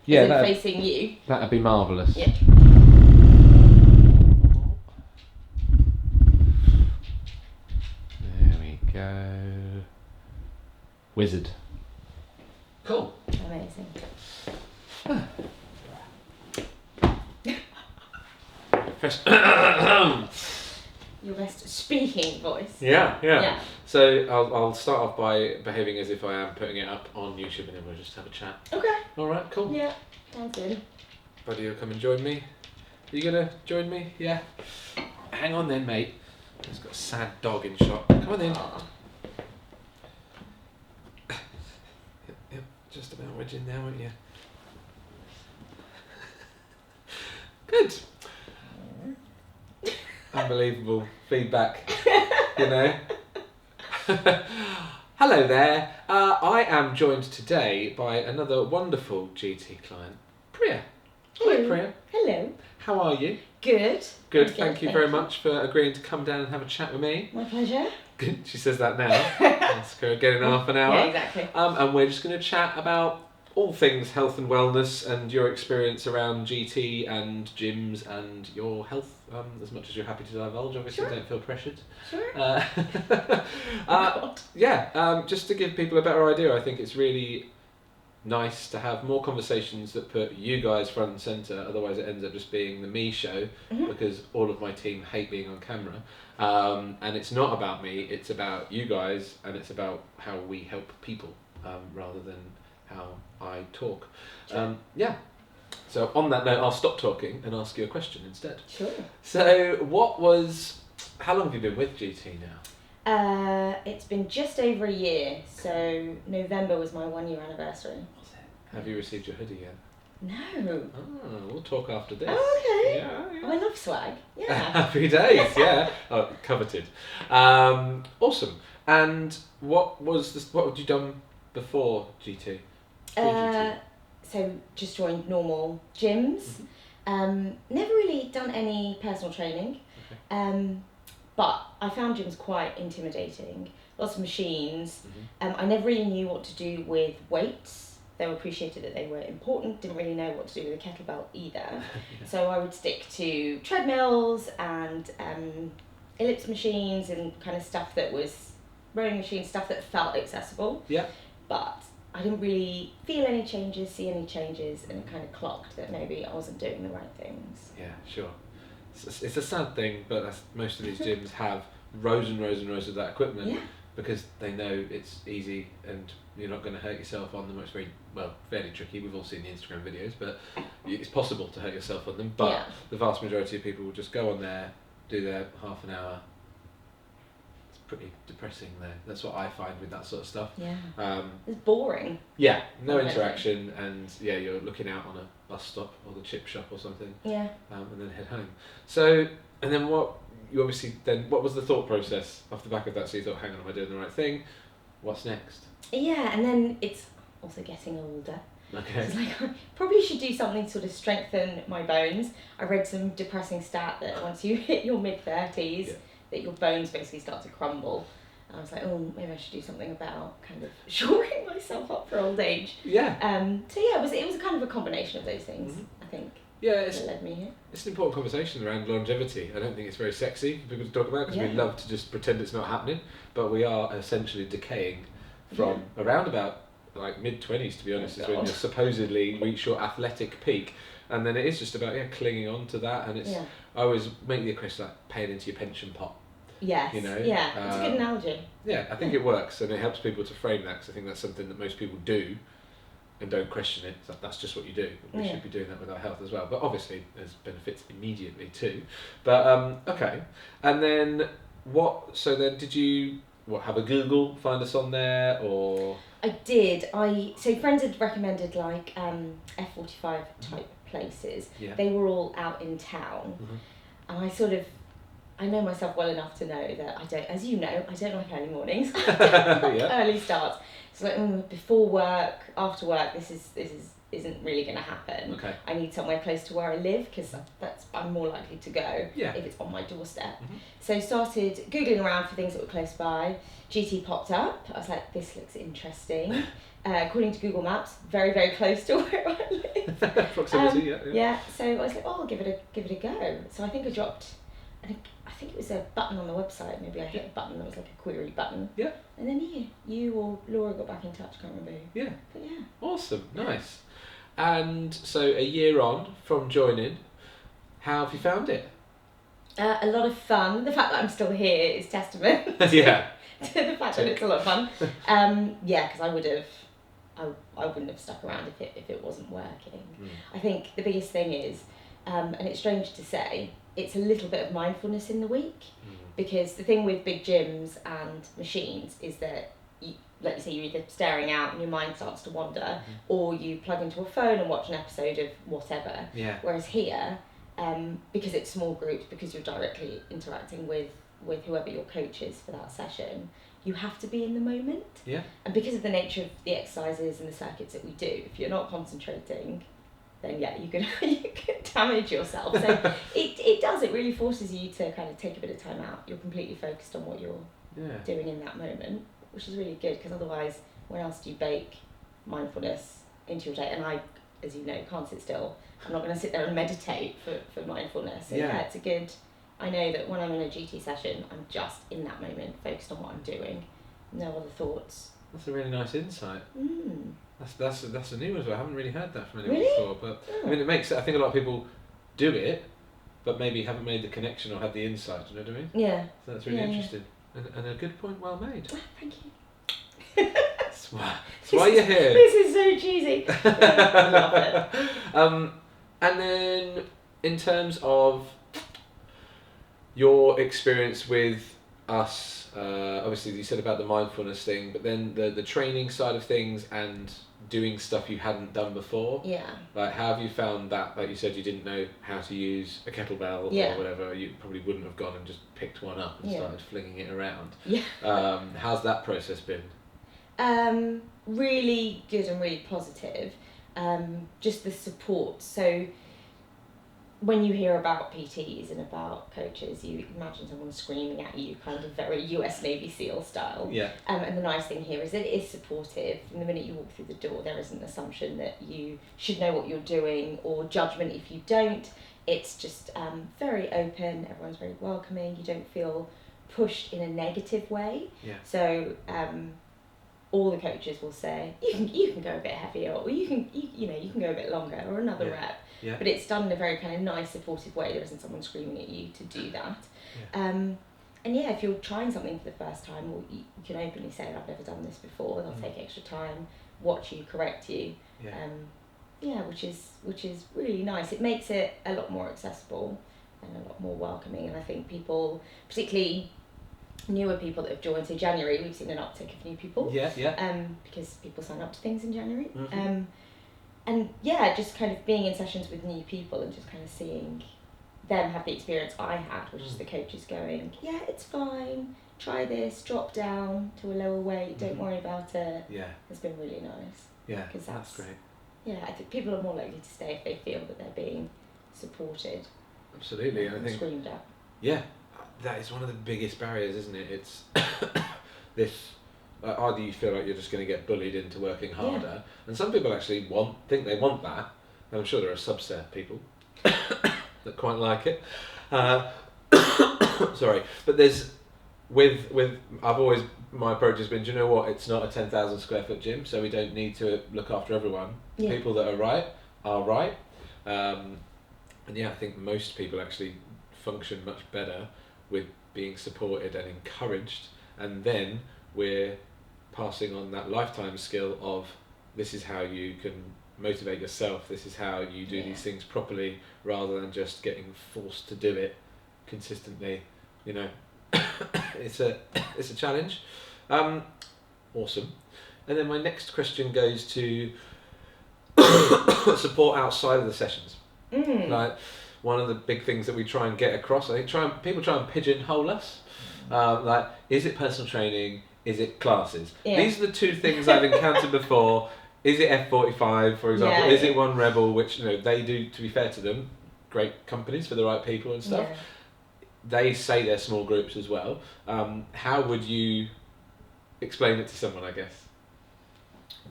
Yeah, as in facing you. That'd be marvellous. Yeah. There we go. Wizard. Cool. Amazing. Your best speaking voice. Yeah. So I'll start off by behaving as if I am putting it up on YouTube, and then we'll just have a chat. Okay. All right, cool. Yeah, sounds good. Buddy, you'll come and join me. Are you gonna join me? Yeah. Hang on then, mate. He's got a sad dog in shot. Come on in. Yep, just about wedge in there, won't you? Good. Unbelievable feedback, you know. Hello there. I am joined today by another wonderful GT client, Priya. Hello. Hi, Priya. Hello. How are you? Good. Good. Thank you very much for agreeing to come down and have a chat with me. My pleasure. Good. She says that now. Ask her again in half an hour. Yeah, exactly. And we're just going to chat about all things health and wellness and your experience around GT and gyms and your health, as much as you're happy to divulge. Obviously, Sure. Don't feel pressured. Sure. Just to give people a better idea, I think it's really nice to have more conversations that put you guys front and centre. Otherwise, it ends up just being the me show, because all of my team hate being on camera. And it's not about me; it's about you guys, and it's about how we help people rather than how I talk. Sure. So on that note, I'll stop talking and ask you a question instead. Sure. So how long have you been with GT now? It's been just over a year, so November was my 1 year anniversary. Was it? Have you received your hoodie yet? No. Oh, we'll talk after this. Oh, okay. Yeah. Oh, I love swag. Yeah. Happy days, yeah. Oh, coveted. Awesome. And what had you done before GT? Pre-GT? So just joined normal gyms. Never really done any personal training. Okay. But I found gyms quite intimidating. Lots of machines. I never really knew what to do with weights. They appreciated that they were important, didn't really know what to do with a kettlebell either. So I would stick to treadmills and ellipse machines and kind of stuff that was rowing machines, stuff that felt accessible. Yeah. But I didn't really feel any changes, see any changes, and it kind of clocked that maybe I wasn't doing the right things. Yeah, sure. It's a sad thing, but most of these gyms have rows and rows and rows of that equipment because they know it's easy and you're not going to hurt yourself on them. It's fairly tricky. We've all seen the Instagram videos, but it's possible to hurt yourself on them. But the vast majority of people will just go on there, do their half an hour. It's pretty depressing though. That's what I find with that sort of stuff. Yeah. It's boring. Yeah, no interaction, and you're looking out on a bus stop or the chip shop or something. Yeah. And then head home. So, and then what was the thought process off the back of that? So you thought, hang on, am I doing the right thing? What's next? Yeah, and then it's also getting older. Okay. It's like, I probably should do something to sort of strengthen my bones. I read some depressing stat that once you hit your mid-30s, that your bones basically start to crumble. And I was like, oh, maybe I should do something about kind of shoring myself up for old age. Yeah. It was kind of a combination of those things, I think. Yeah, that led me here. It's an important conversation around longevity. I don't think it's very sexy for people to talk about because we love to just pretend it's not happening, but we are essentially decaying from around about like mid-20s, to be honest, is when you supposedly reach your athletic peak, and then it is just about clinging on to that, and it's I always make the equation like paying into your pension pot. Yes. You know. Yeah, it's a good analogy. Yeah, I think it works, and it helps people to frame that because I think that's something that most people do and don't question it. That's just what you do. We should be doing that with our health as well. But obviously, there's benefits immediately too. But okay, and then what? So then, did you have a Google, find us on there, or? I did. So friends had recommended like F45 type places. Yeah. They were all out in town, and I know myself well enough to know that I don't like early mornings, early starts. It's like before work, after work. This isn't really going to happen. Okay. I need somewhere close to where I live because I'm more likely to go if it's on my doorstep. So started googling around for things that were close by. GT popped up. I was like, this looks interesting. According to Google Maps, very very close to where I live. Proximity, Yeah, so I was like, oh, I'll give it a go. So I think I dropped, I think it was a button on the website. Maybe I hit a button that was like a query button. Yeah. And then you or Laura got back in touch. Can't remember who. Yeah. But yeah. Awesome. Nice. And so a year on from joining, how have you found it? A lot of fun. The fact that I'm still here is testament. Yeah. To the fact that it's a lot of fun. Yeah, because I wouldn't have stuck around if it wasn't working. I think the biggest thing is, and it's strange to say, it's a little bit of mindfulness in the week, because the thing with big gyms and machines is that, like you say, you're either staring out and your mind starts to wander, or you plug into a phone and watch an episode of whatever. Yeah. Whereas here, because it's small groups, because you're directly interacting with whoever your coach is for that session, you have to be in the moment. Yeah. And because of the nature of the exercises and the circuits that we do, if you're not concentrating, then yeah, you could damage yourself. So it really forces you to kind of take a bit of time out. You're completely focused on what you're doing in that moment, which is really good, because otherwise, when else do you bake mindfulness into your day? And I, as you know, can't sit still. I'm not going to sit there and meditate for mindfulness. So yeah, it's a good... I know that when I'm in a GT session, I'm just in that moment, focused on what I'm doing, no other thoughts. That's a really nice insight. That's a new one as well. I haven't really heard that from anyone before. But I mean, it makes. I think a lot of people do it, but maybe haven't made the connection or had the insight. Do you know what I mean? Yeah. So that's really interesting, and a good point, well made. Thank you. That's why you're here. This is so cheesy. I love it. And then in terms of your experience with us, obviously you said about the mindfulness thing, but then the training side of things and doing stuff you hadn't done before. Yeah. Like, how have you found that? Like you said, you didn't know how to use a kettlebell or whatever. You probably wouldn't have gone and just picked one up and started flinging it around. Yeah. How's that process been? Really good and really positive. Just the support. So when you hear about PTs and about coaches, you imagine someone screaming at you, kind of very US Navy SEAL style. Yeah. And the nice thing here is it is supportive. From the minute you walk through the door, there isn't an assumption that you should know what you're doing or judgment if you don't. It's just very open. Everyone's very welcoming. You don't feel pushed in a negative way. Yeah. So all the coaches will say you can go a bit heavier, or you can go a bit longer, or another rep. Yeah. But it's done in a very kind of nice, supportive way. There isn't someone screaming at you to do that. Yeah. And yeah, if you're trying something for the first time, well, you can openly say, I've never done this before. They'll take extra time, watch you, correct you. Yeah. Which is really nice. It makes it a lot more accessible and a lot more welcoming. And I think people, particularly newer people that have joined, so January, we've seen an uptick of new people. Because people sign up to things in January. And yeah, just kind of being in sessions with new people and just kind of seeing them have the experience I had, which is the coaches going, yeah, it's fine, try this, drop down to a lower weight, don't worry about it. Yeah. Has been really nice. Yeah, because that's great. Yeah, I think people are more likely to stay if they feel that they're being supported. Absolutely, I think. Screamed at. Yeah, that is one of the biggest barriers, isn't it? It's this. Either you feel like you're just going to get bullied into working harder, and some people actually think they want that, and I'm sure there are a subset of people that quite like it. Sorry, but there's my approach has been, do you know what? It's not a 10,000 square foot gym, so we don't need to look after everyone. Yeah. People that are right are right, and yeah, I think most people actually function much better with being supported and encouraged, and then we're passing on that lifetime skill of this is how you can motivate yourself, this is how you do these things properly, rather than just getting forced to do it consistently. You know, it's a challenge. Awesome. And then my next question goes to support outside of the sessions. Like, one of the big things that we try and get across, I think people try and pigeonhole us. Like, is it personal training? Is it classes? Yeah. These are the two things I've encountered before. Is it F45, for example? Is it One Rebel, which, you know, they do, to be fair to them, great companies for the right people and stuff. Yeah. They say they're small groups as well. How would you explain it to someone, I guess?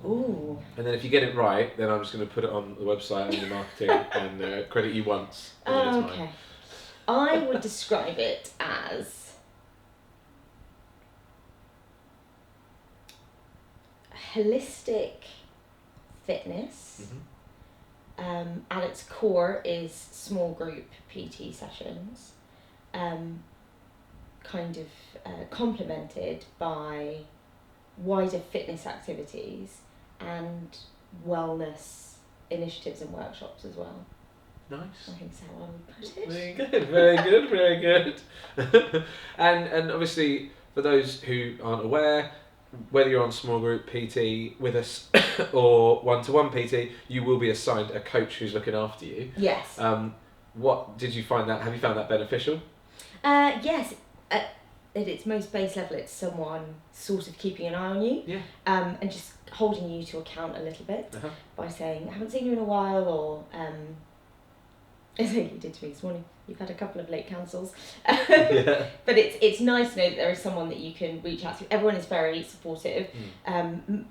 Ooh. And then if you get it right, then I'm just going to put it on the website and the marketing and credit you once. And then it's Okay. mine. I would describe it as holistic fitness. At its core is small group PT sessions, kind of complemented by wider fitness activities and wellness initiatives and workshops as well. Nice. I think that's how I would put it. Very good, very good, very good. and obviously, for those who aren't aware, whether you're on small group PT with us or one-to-one PT, you will be assigned a coach who's looking after you. Yes. What did you find that? Have you found that beneficial? Yes. At its most base level, it's someone sort of keeping an eye on you. Yeah. And just holding you to account a little bit by saying, I haven't seen you in a while, or as you did to me this morning, you've had a couple of late cancels. Yeah. But it's nice to know that there is someone that you can reach out to. Everyone is very supportive.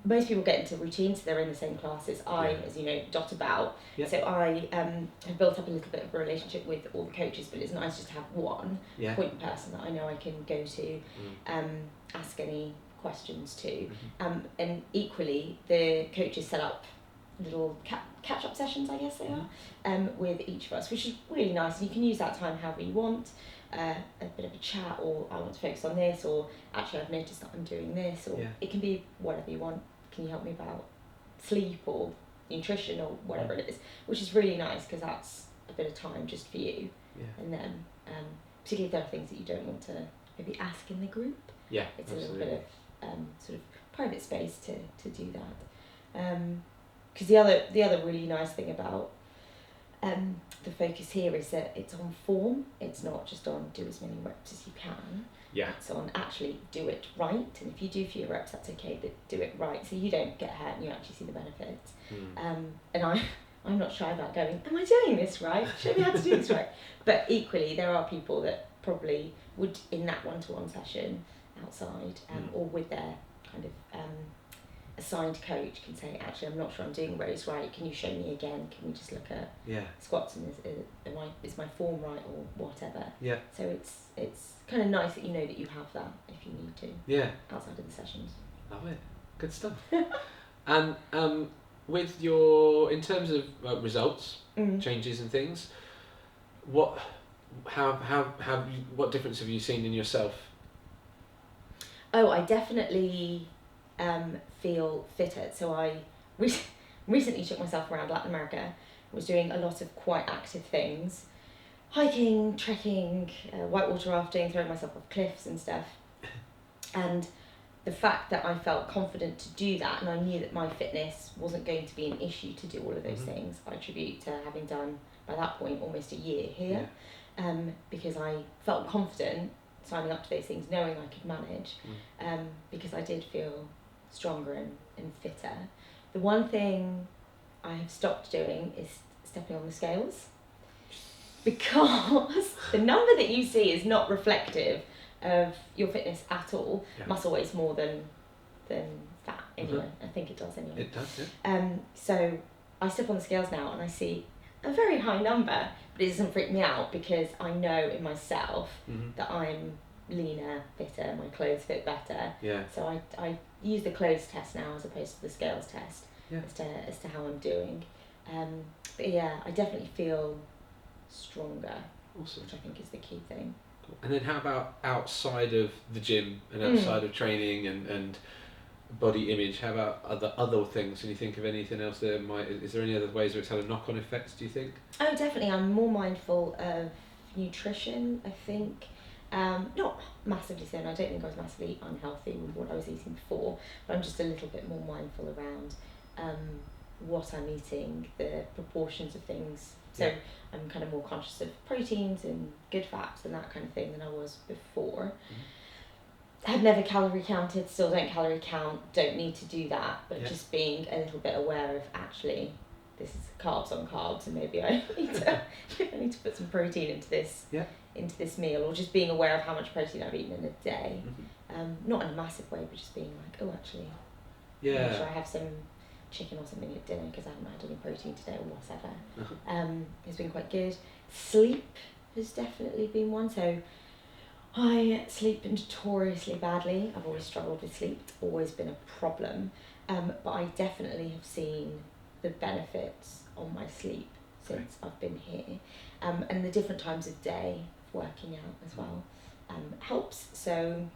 Most people get into routines, so they're in the same classes. As you know, dot about. Yeah. So I have built up a little bit of a relationship with all the coaches, but it's nice just to have one point person that I know I can go to, ask any questions to. And equally, the coaches set up little catch-up sessions, I guess they are, with each of us, which is really nice. And you can use that time however you want, a bit of a chat, or I want to focus on this, or actually I've noticed that I'm doing this, or it can be whatever you want. Can you help me about sleep or nutrition or whatever it is, which is really nice because that's a bit of time just for you and them, particularly if there are things that you don't want to maybe ask in the group. It's absolutely a little bit of sort of private space to do that. Because the other really nice thing about the focus here is that it's on form. It's not just on do as many reps as you can. It's on actually do it right. And if you do fewer reps, that's okay, but do it right so you don't get hurt and you actually see the benefits. And I'm not shy about going, am I doing this right? Show me how to do this right. But equally, there are people that probably would, in that one-to-one session outside or with their kind of assigned coach, can say, actually I'm not sure I'm doing rows right, can you show me again, can we just look at squats and is my form right or whatever. So it's kind of nice that you know that you have that if you need to outside of the sessions. Love it. Good stuff. And with your, in terms of results, changes and things, what difference have you seen in yourself? Oh, I definitely feel fitter. So I recently took myself around Latin America, was doing a lot of quite active things, hiking, trekking, whitewater rafting, throwing myself off cliffs and stuff. And the fact that I felt confident to do that, and I knew that my fitness wasn't going to be an issue to do all of those things, I attribute to having done, by that point, almost a year here. Because I felt confident signing up to those things, knowing I could manage, because I did feel stronger and fitter. The one thing I have stopped doing is stepping on the scales, because the number that you see is not reflective of your fitness at all. Muscle weighs more than fat anyway. I think it does anyway. It does, so I step on the scales now and I see a very high number, but it doesn't freak me out because I know in myself that I'm leaner, fitter, my clothes fit better. So I use the clothes test now as opposed to the scales test as to how I'm doing. But yeah, I definitely feel stronger, awesome, which I think is the key thing. Cool. And then how about outside of the gym and outside of training and body image, how about other things? Can you think of anything else that is there any other ways where it's had a knock-on effect, do you think? Oh, definitely. I'm more mindful of nutrition, I think. Not massively so, and I don't think I was massively unhealthy with what I was eating before, but I'm just a little bit more mindful around what I'm eating, the proportions of things. So I'm kind of more conscious of proteins and good fats and that kind of thing than I was before. Had never calorie counted, still don't calorie count, don't need to do that, but just being a little bit aware of actually this is carbs on carbs and maybe I need to put some protein into this meal, or just being aware of how much protein I've eaten in a day. Not in a massive way, but just being like, oh actually, make sure I have some chicken or something at dinner because I haven't had any protein today or whatever. Uh-huh. Has been quite good. Sleep has definitely been one. So I sleep notoriously badly. I've always struggled with sleep. It's always been a problem. But I definitely have seen the benefits on my sleep since I've been here. And the different times of day working out as well helps. So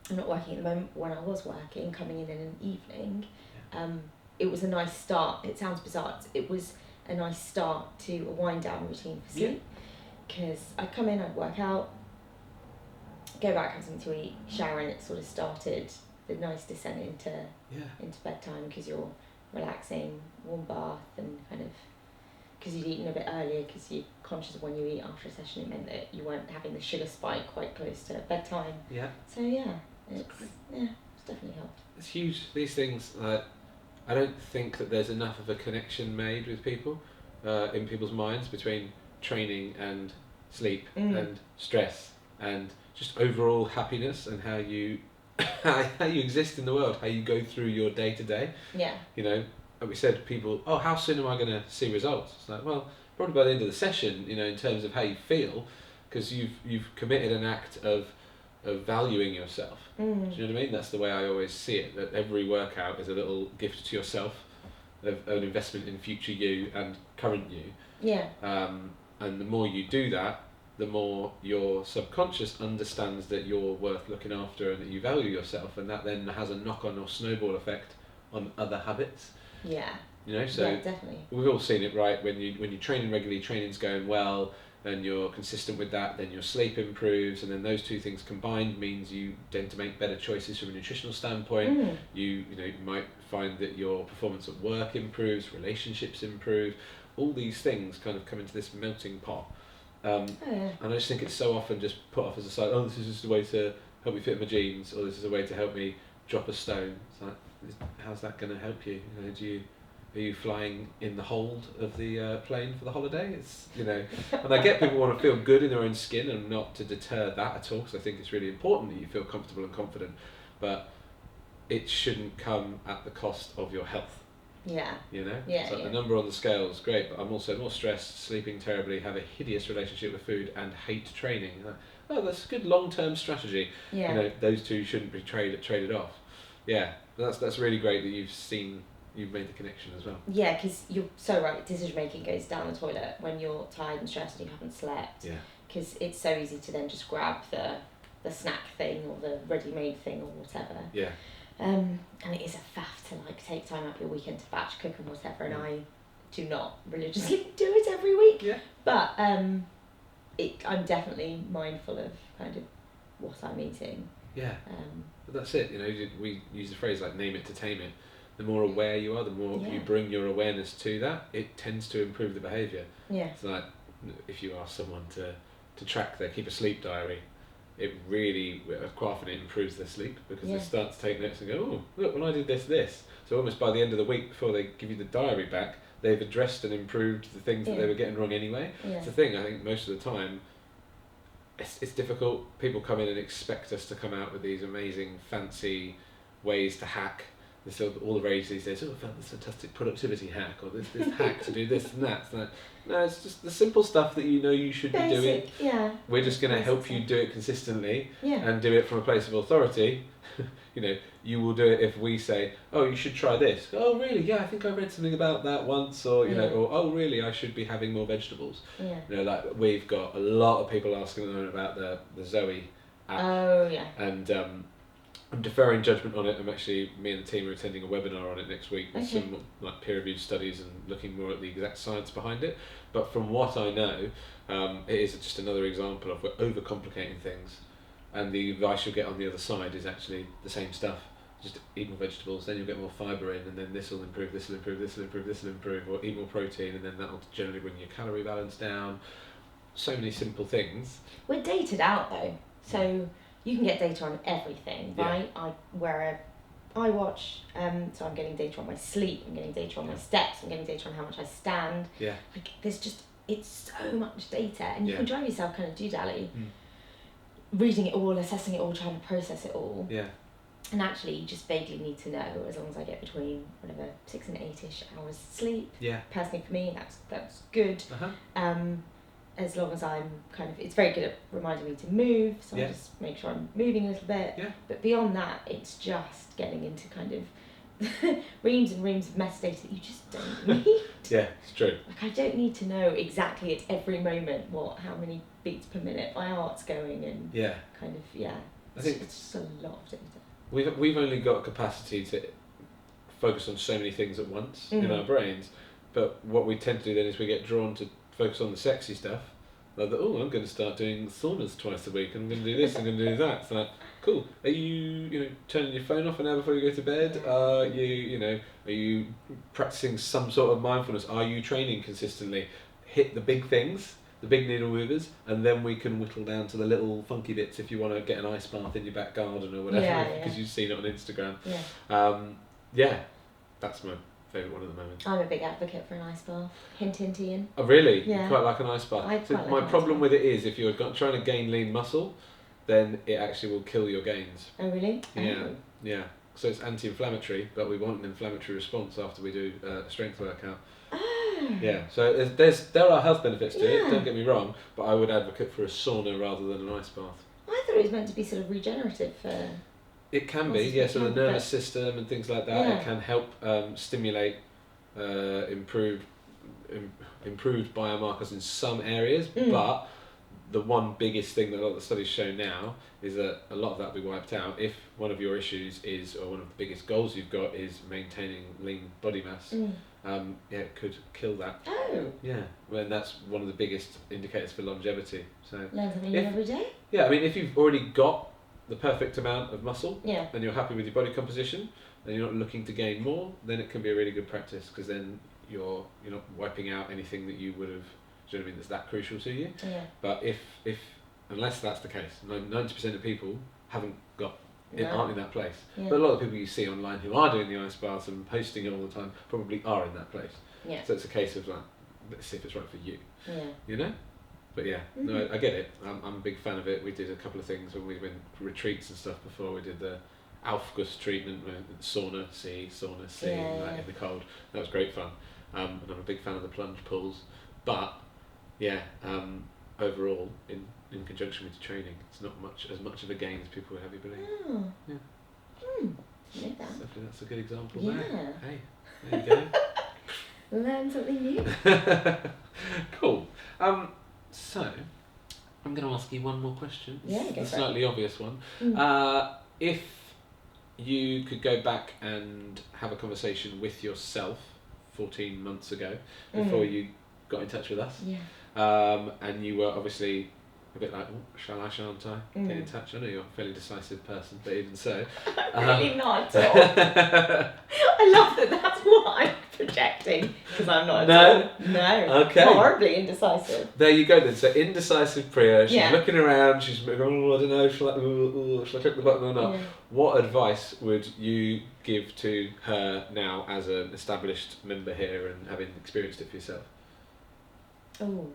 I'm not working at the moment. When I was working, coming in an evening, it was a nice start. It sounds bizarre. It was a nice start to a wind down routine for sleep. Because I'd come in, I'd work out, go back, have something to eat, shower, and it sort of started the nice descent into bedtime because you're relaxing, warm bath, and kind of, because you'd eaten a bit earlier because you're conscious of when you eat after a session, it meant that you weren't having the sugar spike quite close to bedtime. Yeah. So it's definitely helped. It's huge. These things, I don't think that there's enough of a connection made with people, in people's minds between training and sleep and stress and just overall happiness and how you how you exist in the world, how you go through your day to day. Yeah. You know, like we said, people, how soon am I going to see results? It's like, well, probably by the end of the session, you know, in terms of how you feel, because you've committed an act of valuing yourself. Do you know what I mean? That's the way I always see it, that every workout is a little gift to yourself, of an investment in future you and current you. Yeah. And the more you do that, the more your subconscious understands that you're worth looking after and that you value yourself, and that then has a knock-on or snowball effect on other habits. Yeah. You know, so definitely. We've all seen it, right? When you're training regularly, training's going well, and you're consistent with that, then your sleep improves, and then those two things combined means you tend to make better choices from a nutritional standpoint. You might find that your performance at work improves, relationships improve, all these things kind of come into this melting pot. And I just think it's so often just put off as a side, this is just a way to help me fit my jeans, or this is a way to help me drop a stone. It's like, how's that going to help you? Are you flying in the hold of the plane for the holiday? It's, and I get people want to feel good in their own skin, and not to deter that at all, because I think it's really important that you feel comfortable and confident, but it shouldn't come at the cost of your health. Yeah. It's like the number on the scale is great, but I'm also more stressed, sleeping terribly, have a hideous relationship with food, and hate training. That's a good long-term strategy. Yeah. Those two shouldn't be traded off. Yeah, that's really great that you've made the connection as well. Yeah, because you're so right. Decision making goes down the toilet when you're tired and stressed and you haven't slept. Yeah. Because it's so easy to then just grab the snack thing or the ready-made thing or whatever. Yeah. And it is a faff to take time out of your weekend to batch cook and whatever, and I do not religiously do it every week. Yeah. But I'm definitely mindful of kind of what I'm eating. Yeah. But that's it. We use the phrase like name it to tame it. The more aware you are, the more you bring your awareness to that, it tends to improve the behaviour. Yeah. It's like if you ask someone to keep a sleep diary, it really, quite often it improves their sleep, because they start to take notes and go, oh, look, when I did this. So almost by the end of the week, before they give you the diary back, they've addressed and improved the things that they were getting wrong anyway. Yeah. It's the thing, I think most of the time, it's difficult. People come in and expect us to come out with these amazing, fancy ways to hack. There's all the rage these days, I found this fantastic productivity hack, or this hack to do this and that. No, it's just the simple stuff that you should be doing. Yeah. We're just going to help you do it consistently and do it from a place of authority. You will do it if we say, oh, you should try this. Oh, really? Yeah, I think I read something about that once. Or, or, oh, really, I should be having more vegetables. Yeah. We've got a lot of people asking at the moment about the Zoe app. Oh, yeah. And I'm deferring judgment on it. Me and the team are attending a webinar on it next week with some peer-reviewed studies and looking more at the exact science behind it. But from what I know, it is just another example of we're overcomplicating things, and the advice you'll get on the other side is actually the same stuff. Just eat more vegetables, then you'll get more fibre in, and then this will improve, this will improve, this will improve, this will improve, or eat more protein, and then that'll generally bring your calorie balance down. So many simple things. We're dated out though, so you can get data on everything, right? I wear a iWatch, so I'm getting data on my sleep, I'm getting data on my steps, I'm getting data on how much I stand. Yeah. It's so much data, and you can drive yourself kind of doodally, reading it all, assessing it all, trying to process it all. Yeah. And actually, you just vaguely need to know, as long as I get between 6 and 8ish hours sleep. Yeah. Personally, for me, that's good. As long as I'm it's very good at reminding me to move, so I just make sure I'm moving a little bit. Yeah. But beyond that, it's just getting into kind of reams and reams of mess data that you just don't need. Yeah, it's true. Like, I don't need to know exactly at every moment how many beats per minute my heart's going, and I think it's just a lot of data. We've only got capacity to focus on so many things at once in our brains, but what we tend to do then is we get drawn to focus on the sexy stuff. Like, I'm going to start doing saunas twice a week, and I'm going to do this, I'm going to do that. It's like, cool. Are you turning your phone off an hour before you go to bed? Are you practicing some sort of mindfulness? Are you training consistently? Hit the big things, the big needle movers, and then we can whittle down to the little funky bits if you want to get an ice bath in your back garden or whatever, because you've seen it on Instagram. That's my favourite one at the moment. I'm a big advocate for an ice bath. Hint, hint, Ian. Oh really? Yeah. You quite like an ice bath? My problem with it is, if you're trying to gain lean muscle, then it actually will kill your gains. Oh really? Yeah. So it's anti-inflammatory, but we want an inflammatory response after we do a strength workout. Yeah, so there are health benefits to it, don't get me wrong, but I would advocate for a sauna rather than an ice bath. I thought it was meant to be sort of regenerative for... It can be, so the nervous system and things like that, it can help stimulate improved biomarkers in some areas, but the one biggest thing that a lot of the studies show now is that a lot of that will be wiped out if one of your issues is, or one of the biggest goals you've got is maintaining lean body mass. It could kill that. Oh. Yeah, and that's one of the biggest indicators for longevity. So learn something new every day. Yeah, I mean, if you've already got the perfect amount of muscle, and you're happy with your body composition, and you're not looking to gain more, then it can be a really good practice, because then you're not wiping out anything that you would have. Do you know what I mean? That's that crucial to you. Yeah. But if unless that's the case, 90% of people aren't in that place. Yeah. But a lot of people you see online who are doing the ice baths and posting it all the time probably are in that place. Yeah. So it's a case of like, let's see if it's right for you. Yeah. You know? But yeah, no, I get it. I'm a big fan of it. We did a couple of things when we went retreats and stuff before. We did the Aufguss treatment, sauna C, in the cold. That was great fun. And I'm a big fan of the plunge pools. But overall, in conjunction with training, it's not as much of a gain as people would have you believe. Oh. Yeah. Know that. So that's a good example. Yeah. There. Hey, there you go. Learn something new. Cool. So, I'm going to ask you one more question. Yeah, go for it. A slightly obvious one. If you could go back and have a conversation with yourself 14 months ago, before you got in touch with us, and you were obviously a bit like, shall I, shan't I? Get in touch. I know you're a fairly decisive person, but even so. Really not at all. I love that that's what I'm projecting, because I'm not at all. No. Okay. Horribly indecisive. There you go then. So indecisive Priya, she's looking around, she's going, I don't know, shall I click the button or not? Yeah. What advice would you give to her now as an established member here and having experienced it for yourself? Oh.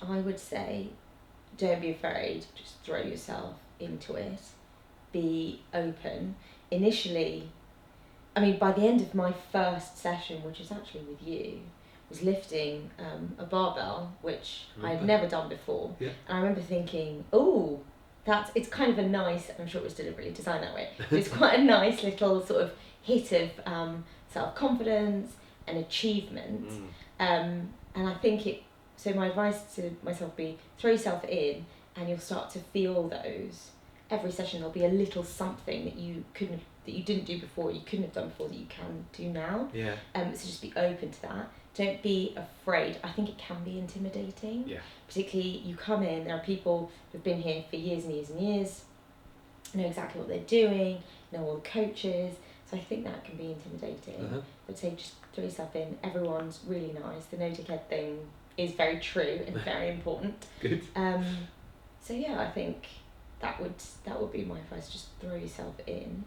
I would say, don't be afraid, just throw yourself into it. Be open. Initially, by the end of my first session, which is actually with you, was lifting a barbell, which I'd never done before. Yeah. And I remember thinking, it's kind of a nice, I'm sure it was deliberately designed that way, but it's quite a nice little sort of hit of self-confidence and achievement. And I think so my advice to myself would be, throw yourself in and you'll start to feel those. Every session there'll be a little something that you didn't do before, you couldn't have done before, that you can do now. Yeah. So just be open to that. Don't be afraid. I think it can be intimidating. Yeah. Particularly, you come in, there are people who've been here for years and years and years, know exactly what they're doing, know all the coaches. So I think that can be intimidating. But say just throw yourself in. Everyone's really nice. The no dickhead thing is very true and very important. Good. So yeah, I think that would be my advice. Just throw yourself in,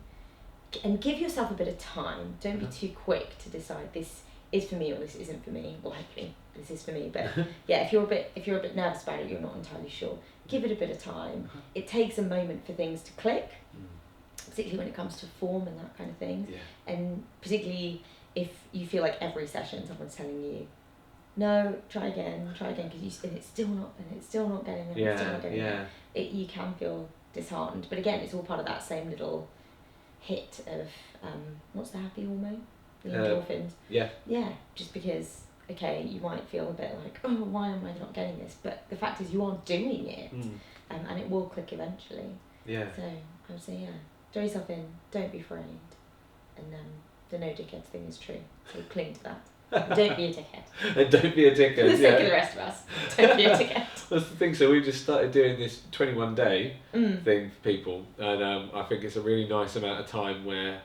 and give yourself a bit of time. Don't be too quick to decide this is for me or this isn't for me. Well, hopefully this is for me. But yeah, if you're a bit nervous about it, you're not entirely sure, give it a bit of time. It takes a moment for things to click, particularly when it comes to form and that kind of thing. Yeah. And particularly if you feel like every session someone's telling you, no, try again, because it's still not getting it, Yeah. it's still not getting Yeah. it. You can feel disheartened. But again, it's all part of that same little hit of what's the happy hormone? The endorphins. Yeah. Yeah, just because, okay, you might feel a bit like, oh, why am I not getting this? But the fact is you are doing it, and it will click eventually. Yeah. So I would say, yeah, throw yourself in, don't be afraid. And the no dickheads thing is true, so cling to that. And don't be a dickhead. And don't be a dickhead. For the sake of the rest of us, don't be a dickhead. That's the thing. So we just started doing this 21-day thing for people, and I think it's a really nice amount of time where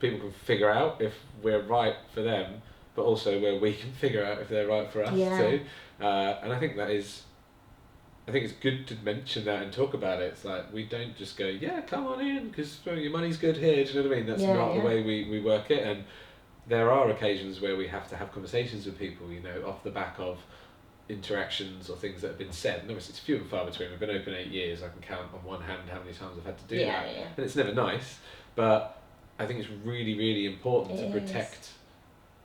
people can figure out if we're right for them, but also where we can figure out if they're right for us too. And I think it's good to mention that and talk about it. It's like we don't just go, yeah, come on in because your money's good here. Do you know what I mean? That's not the way we work it. And there are occasions where we have to have conversations with people, off the back of interactions or things that have been said. And obviously it's few and far between. We've been open 8 years. I can count on one hand how many times I've had to do that. And it's never nice, but I think it's really, really important to protect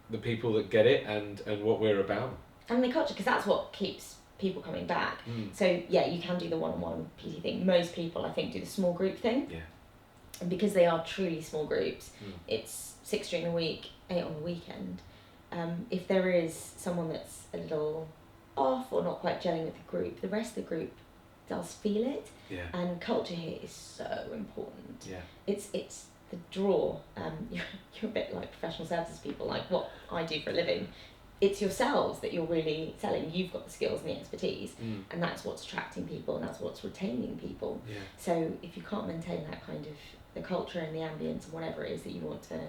the people that get it and what we're about. And the culture, because that's what keeps people coming back. So yeah, you can do the one-on-one PT thing. Most people, I think, do the small group thing. Yeah. And because they are truly small groups, it's 6 during the week, 8 on the weekend. If there is someone that's a little off or not quite gelling with the group, the rest of the group does feel it. Yeah. And culture here is so important. Yeah. It's the draw. You're a bit like professional services people, like what I do for a living. It's yourselves that you're really selling. You've got the skills and the expertise, and that's what's attracting people, and that's what's retaining people. Yeah. So if you can't maintain that kind of the culture and the ambience and whatever it is that you want to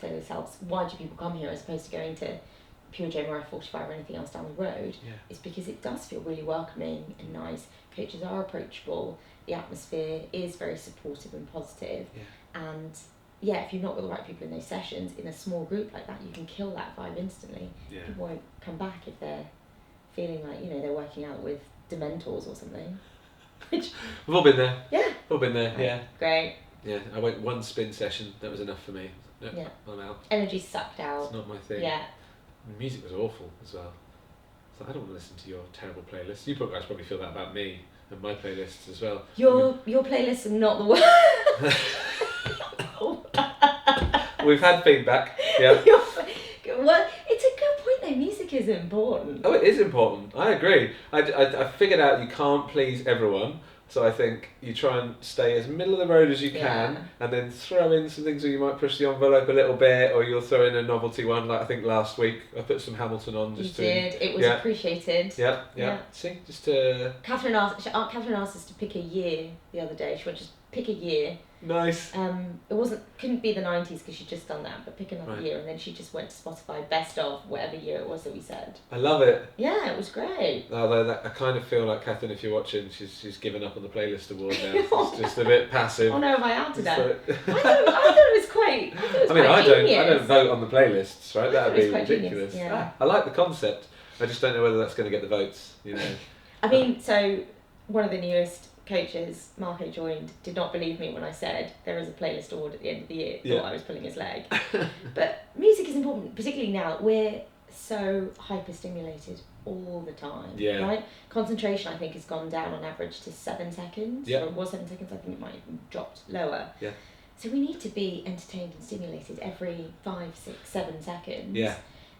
sell yourselves, why do people come here as opposed to going to Pure Gym or F45 or anything else down the road? Yeah. It's because it does feel really welcoming and nice. Coaches are approachable. The atmosphere is very supportive and positive. Yeah. And yeah, if you've not got the right people in those sessions, in a small group like that, you can kill that vibe instantly. Yeah. People won't come back if they're feeling like, they're working out with dementors or something. We've all been there. Yeah. We've all been there, yeah. Great. Yeah, I went one spin session, that was enough for me. Nope, Yeah. I'm out. Energy sucked out. It's not my thing. Yeah. The music was awful as well. So I don't want to listen to your terrible playlist. You guys probably feel that about me and my playlists as well. Your playlists are not the worst. We've had feedback. Yeah. Well, it's a good point though. Music is important. Oh, it is important. I agree. I figured out you can't please everyone. So I think you try and stay as middle of the road as you can, and then throw in some things where you might push the envelope a little bit, or you'll throw in a novelty one. Like I think last week I put some Hamilton on just you did. It was appreciated. Yeah. See, just to. Catherine asked us to pick a year the other day. She went, just pick a year. Nice. It couldn't be the 90s because she'd just done that, but pick another year, and then she just went to Spotify best of whatever year it was that we said. I love it. Yeah, it was great. Although I kind of feel like Catherine, if you're watching, she's given up on the playlist award now. It's just a bit passive. Oh no, have I added that? So, I thought it was quite. I don't vote on the playlists, right? That would be ridiculous. Yeah. I like the concept. I just don't know whether that's going to get the votes. I mean, so one of the newest coaches, Marco, joined, did not believe me when I said there is a playlist award at the end of the year. Thought I was pulling his leg. But music is important, particularly now. We're so hyper stimulated all the time. Yeah. Right? Concentration, I think, has gone down on average to 7 seconds. Yeah. Or it was 7 seconds. I think it might have dropped lower. Yeah. So we need to be entertained and stimulated every 5, 6, 7 seconds. Yeah.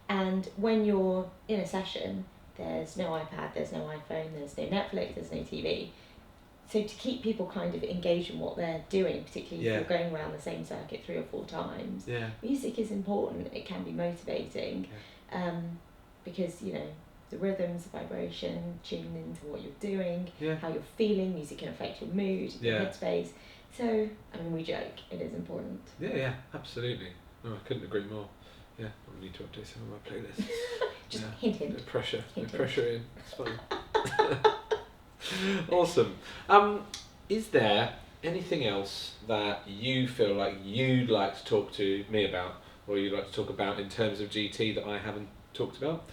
And when you're in a session, there's no iPad, there's no iPhone, there's no Netflix, there's no TV. So to keep people kind of engaged in what they're doing, particularly if you're going around the same circuit 3 or 4 times, music is important. It can be motivating, because the rhythms, the vibration, tuning into what you're doing, how you're feeling. Music can affect your mood, your headspace. So we joke. It is important. Yeah, absolutely. No, I couldn't agree more. Yeah, I need to update some of my playlists. Just hint. No pressure. Hint. No pressure in. It's fine. Awesome. Is there anything else that you feel like you'd like to talk to me about or you'd like to talk about in terms of GT that I haven't talked about?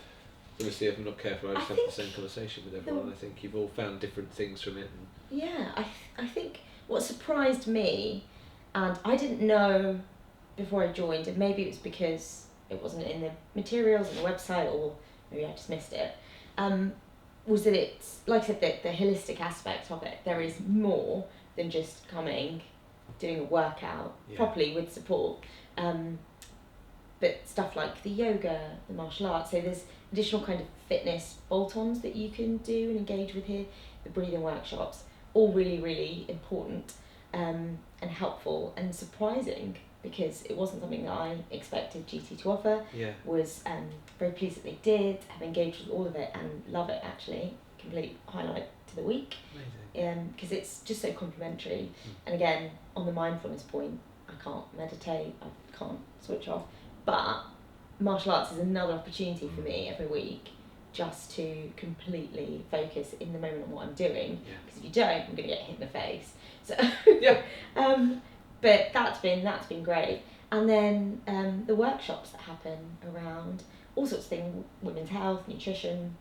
Obviously, if I'm not careful, I just have the same conversation with everyone. I think you've all found different things from it. Yeah, I think what surprised me, and I didn't know before I joined, and maybe it was because it wasn't in the materials on the website, or maybe I just missed it, was that it's, like I said, the holistic aspect of it. There is more than just coming, doing a workout properly with support, but stuff like the yoga, the martial arts. So there's additional kind of fitness bolt-ons that you can do and engage with here. The breathing workshops, all really, really important and helpful and surprising, because it wasn't something that I expected GT to offer. Was very pleased that they did, have engaged with all of it and love it actually. Complete highlight to the week. Because it's just so complimentary. And again, on the mindfulness point, I can't meditate, I can't switch off, but martial arts is another opportunity for me every week just to completely focus in the moment on what I'm doing, because if you don't, I'm going to get hit in the face. So but that's been great. And then the workshops that happen around all sorts of things, women's health, nutrition,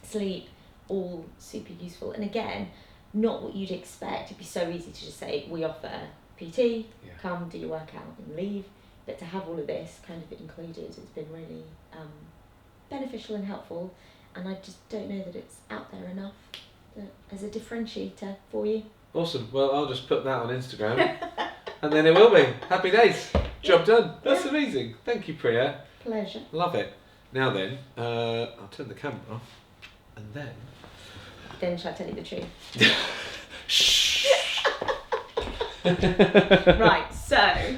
sleep, all super useful. And again, not what you'd expect. It'd be so easy to just say, we offer PT, come do your workout and leave. But to have all of this kind of included, it's been really beneficial and helpful. And I just don't know that it's out there enough as a differentiator for you. Awesome. Well, I'll just put that on Instagram and then it will be. Happy days. Job done. That's amazing. Thank you, Priya. Pleasure. Love it. Now then, I'll turn the camera off and then... Then shall I tell you the truth? Shh. Right, so